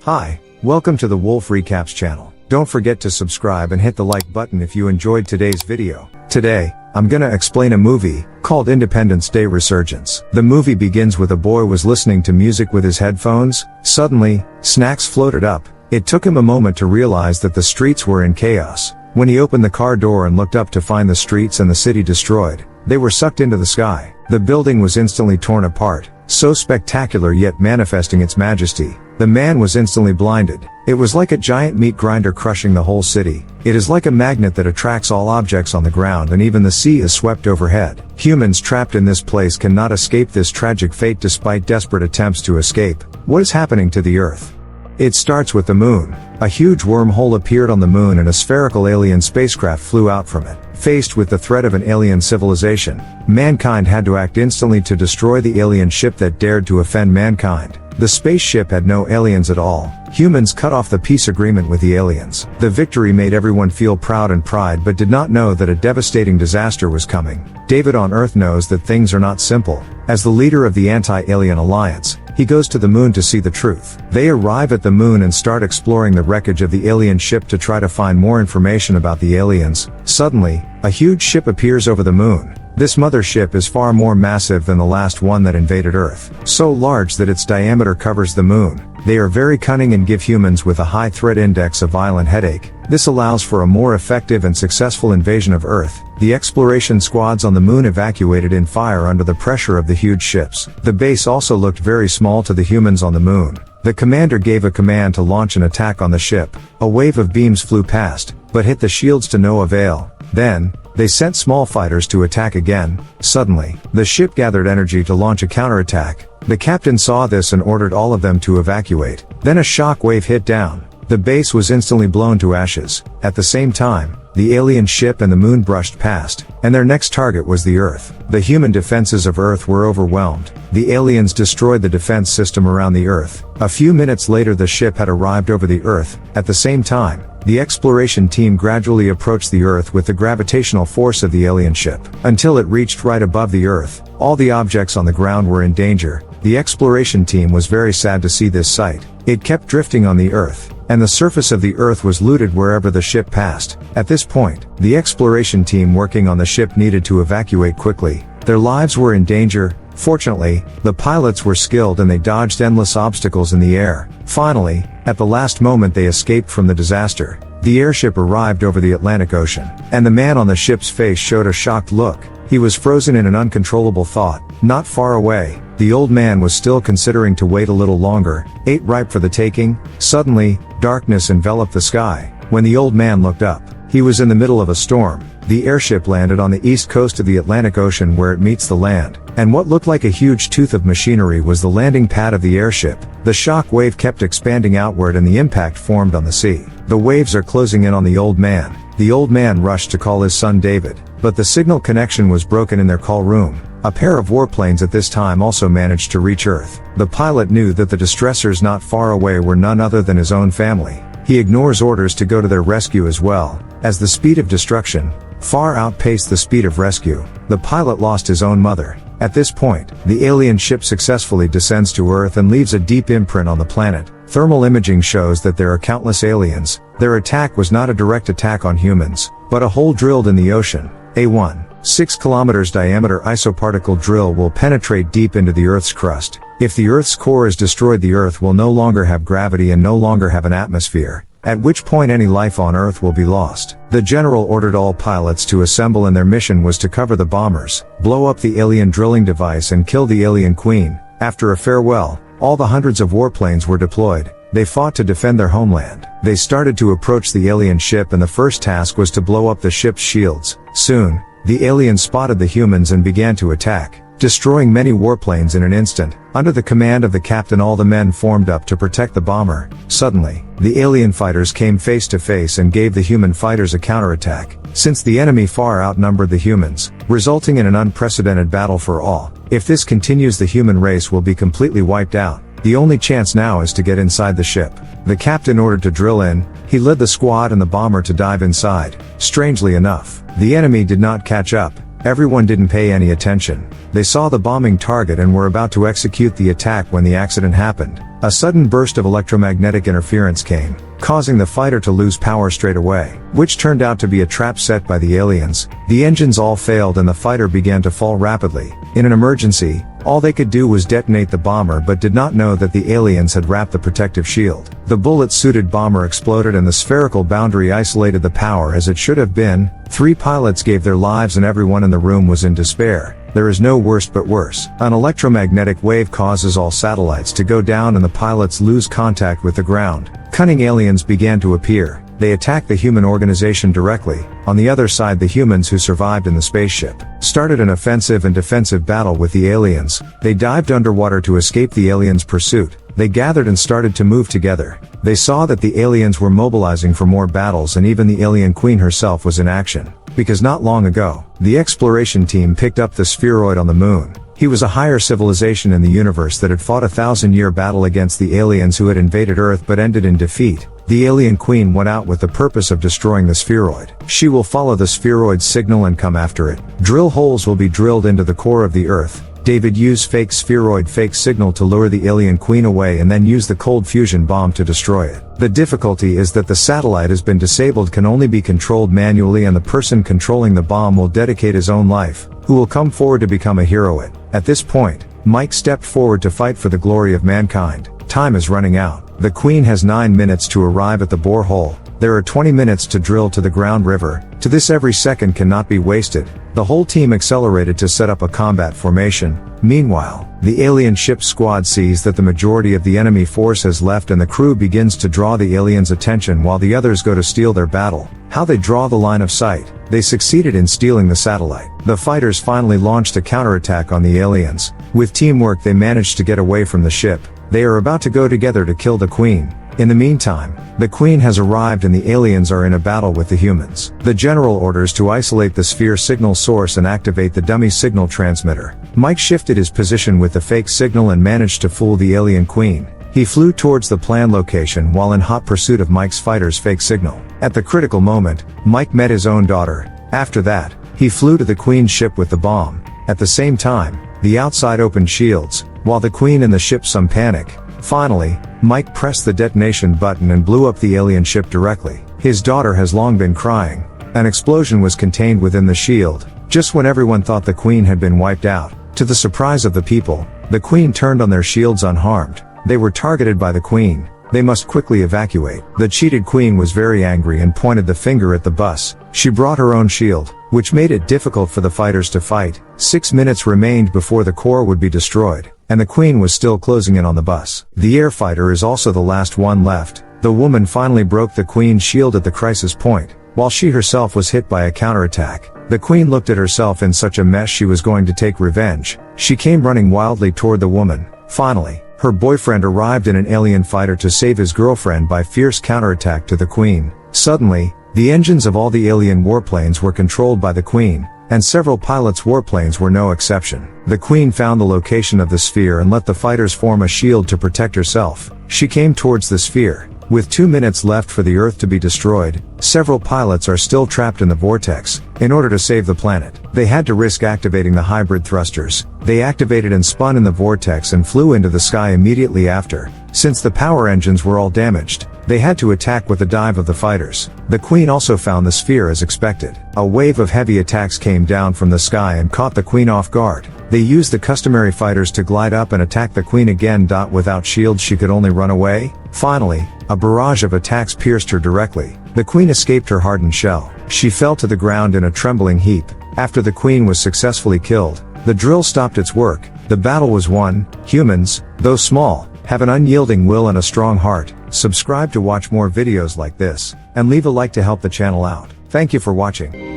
Hi, welcome to the Wolf Recaps channel. Don't forget to subscribe and hit the like button if you enjoyed today's video. Today, I'm gonna explain a movie called Independence Day Resurgence. The movie begins with a boy was listening to music with his headphones. Suddenly, snacks floated up. It took him a moment to realize that the streets were in chaos. When he opened the car door and looked up to find the streets and the city destroyed, they were sucked into the sky. The building was instantly torn apart, so spectacular yet manifesting its majesty. The man was instantly blinded. It was like a giant meat grinder crushing the whole city. It is like a magnet that attracts all objects on the ground, and even the sea is swept overhead. Humans trapped in this place cannot escape this tragic fate despite desperate attempts to escape. What is happening to the Earth? It starts with the moon. A huge wormhole appeared on the moon and a spherical alien spacecraft flew out from it. Faced with the threat of an alien civilization, mankind had to act instantly to destroy the alien ship that dared to offend mankind. The spaceship had no aliens at all. Humans cut off the peace agreement with the aliens. The victory made everyone feel proud and pride, but did not know that a devastating disaster was coming. David on Earth knows that things are not simple. As the leader of the anti-alien alliance, he goes to the moon to see the truth. They arrive at the moon and start exploring the wreckage of the alien ship to try to find more information about the aliens. Suddenly, a huge ship appears over the moon. This mothership is far more massive than the last one that invaded Earth. So large that its diameter covers the moon. They are very cunning and give humans with a high threat index a violent headache. This allows for a more effective and successful invasion of Earth. The exploration squads on the moon evacuated in fire under the pressure of the huge ships. The base also looked very small to the humans on the moon. The commander gave a command to launch an attack on the ship. A wave of beams flew past, but hit the shields to no avail. Then, they sent small fighters to attack again. Suddenly, the ship gathered energy to launch a counterattack. The captain saw this and ordered all of them to evacuate. Then a shock wave hit down. The base was instantly blown to ashes. At the same time, the alien ship and the moon brushed past, and their next target was the Earth. The human defenses of Earth were overwhelmed. The aliens destroyed the defense system around the Earth. A few minutes later the ship had arrived over the Earth. At the same time, the exploration team gradually approached the Earth with the gravitational force of the alien ship. Until it reached right above the Earth, all the objects on the ground were in danger. The exploration team was very sad to see this sight. It kept drifting on the Earth, and the surface of the Earth was looted wherever the ship passed. At this point, the exploration team working on the ship needed to evacuate quickly. Their lives were in danger. Fortunately, the pilots were skilled and they dodged endless obstacles in the air. Finally, at the last moment they escaped from the disaster. The airship arrived over the Atlantic Ocean, and the man on the ship's face showed a shocked look. He was frozen in an uncontrollable thought. Not far away, the old man was still considering to wait a little longer, ripe for the taking. Suddenly, darkness enveloped the sky. When the old man looked up, he was in the middle of a storm. The airship landed on the east coast of the Atlantic Ocean where it meets the land, and what looked like a huge tooth of machinery was the landing pad of the airship. The shock wave kept expanding outward and the impact formed on the sea. The waves are closing in on the old man. The old man rushed to call his son David, but the signal connection was broken in their call room. A pair of warplanes at this time also managed to reach Earth. The pilot knew that the distressors not far away were none other than his own family. He ignores orders to go to their rescue as well, as the speed of destruction far outpaced the speed of rescue. The pilot lost his own mother. At this point, the alien ship successfully descends to Earth and leaves a deep imprint on the planet. Thermal imaging shows that there are countless aliens. Their attack was not a direct attack on humans, but a hole drilled in the ocean. A 6 kilometers diameter isoparticle drill will penetrate deep into the Earth's crust. If the Earth's core is destroyed, the Earth will no longer have gravity and no longer have an atmosphere, at which point any life on Earth will be lost. The general ordered all pilots to assemble, and their mission was to cover the bombers, blow up the alien drilling device and kill the alien queen. After a farewell, all the hundreds of warplanes were deployed. They fought to defend their homeland. They started to approach the alien ship, and the first task was to blow up the ship's shields. Soon, the aliens spotted the humans and began to attack, destroying many warplanes in an instant. Under the command of the captain, all the men formed up to protect the bomber. Suddenly, the alien fighters came face to face and gave the human fighters a counterattack, since the enemy far outnumbered the humans, resulting in an unprecedented battle for all. If this continues, the human race will be completely wiped out. The only chance now is to get inside the ship. The captain ordered to drill in. He led the squad and the bomber to dive inside. Strangely enough, the enemy did not catch up. Everyone didn't pay any attention. They saw the bombing target and were about to execute the attack when the accident happened. A sudden burst of electromagnetic interference came, causing the fighter to lose power straight away, which turned out to be a trap set by the aliens. The engines all failed and the fighter began to fall rapidly. In an emergency, all they could do was detonate the bomber but did not know that the aliens had wrapped the protective shield. The bullet-suited bomber exploded and the spherical boundary isolated the power as it should have been. 3 pilots gave their lives and everyone in the room was in despair. There is no worst but worse. An electromagnetic wave causes all satellites to go down and the pilots lose contact with the ground. Cunning aliens began to appear. They attacked the human organization directly. On the other side, the humans who survived in the spaceship started an offensive and defensive battle with the aliens. They dived underwater to escape the aliens' pursuit. They gathered and started to move together. They saw that the aliens were mobilizing for more battles and even the alien queen herself was in action. Because not long ago, the exploration team picked up the spheroid on the moon. He was a higher civilization in the universe that had fought a 1,000-year battle against the aliens who had invaded Earth but ended in defeat. The alien queen went out with the purpose of destroying the spheroid. She will follow the spheroid's signal and come after it. Drill holes will be drilled into the core of the Earth. David used fake spheroid fake signal to lure the alien queen away and then use the cold fusion bomb to destroy it. The difficulty is that the satellite has been disabled, can only be controlled manually, and the person controlling the bomb will dedicate his own life, who will come forward to become a hero. At this point, Mike stepped forward to fight for the glory of mankind. Time is running out. The queen has 9 minutes to arrive at the borehole. There are 20 minutes to drill to the ground river. To this, every second cannot be wasted. The whole team accelerated to set up a combat formation. Meanwhile, the alien ship squad sees that the majority of the enemy force has left and the crew begins to draw the aliens' attention while the others go to steal their battle. How they draw the line of sight. They succeeded in stealing the satellite. The fighters finally launched a counterattack on the aliens. With teamwork they managed to get away from the ship. They are about to go together to kill the queen. In the meantime, the queen has arrived and the aliens are in a battle with the humans. The general orders to isolate the sphere signal source and activate the dummy signal transmitter. Mike shifted his position with the fake signal and managed to fool the alien queen. He flew towards the planned location while in hot pursuit of Mike's fighter's fake signal. At the critical moment, Mike met his own daughter. After that, he flew to the queen's ship with the bomb. At the same time, the outside opened shields, while the queen and the ship some panic. Finally, Mike pressed the detonation button and blew up the alien ship directly. His daughter has long been crying. An explosion was contained within the shield, just when everyone thought the queen had been wiped out. To the surprise of the people, the queen turned on their shields unharmed. They were targeted by the queen. They must quickly evacuate. The cheated queen was very angry and pointed the finger at the bus. She brought her own shield, which made it difficult for the fighters to fight. 6 minutes remained before the core would be destroyed, and the queen was still closing in on the bus. The air fighter is also the last one left. The woman finally broke the queen's shield at the crisis point, while she herself was hit by a counterattack. The queen looked at herself in such a mess she was going to take revenge. She came running wildly toward the woman. Finally, her boyfriend arrived in an alien fighter to save his girlfriend by fierce counterattack to the queen. Suddenly, the engines of all the alien warplanes were controlled by the queen, and several pilots' warplanes were no exception. The queen found the location of the sphere and let the fighters form a shield to protect herself. She came towards the sphere. With 2 minutes left for the Earth to be destroyed, several pilots are still trapped in the vortex. In order to save the planet, they had to risk activating the hybrid thrusters. They activated and spun in the vortex and flew into the sky immediately after. Since the power engines were all damaged, they had to attack with the dive of the fighters. The queen also found the sphere as expected. A wave of heavy attacks came down from the sky and caught the queen off guard. They used the customary fighters to glide up and attack the queen again. Without shields she could only run away. Finally, a barrage of attacks pierced her directly. The queen escaped her hardened shell. She fell to the ground in a trembling heap. After the queen was successfully killed, the drill stopped its work. The battle was won. Humans, though small, have an unyielding will and a strong heart. Subscribe to watch more videos like this, and leave a like to help the channel out. Thank you for watching.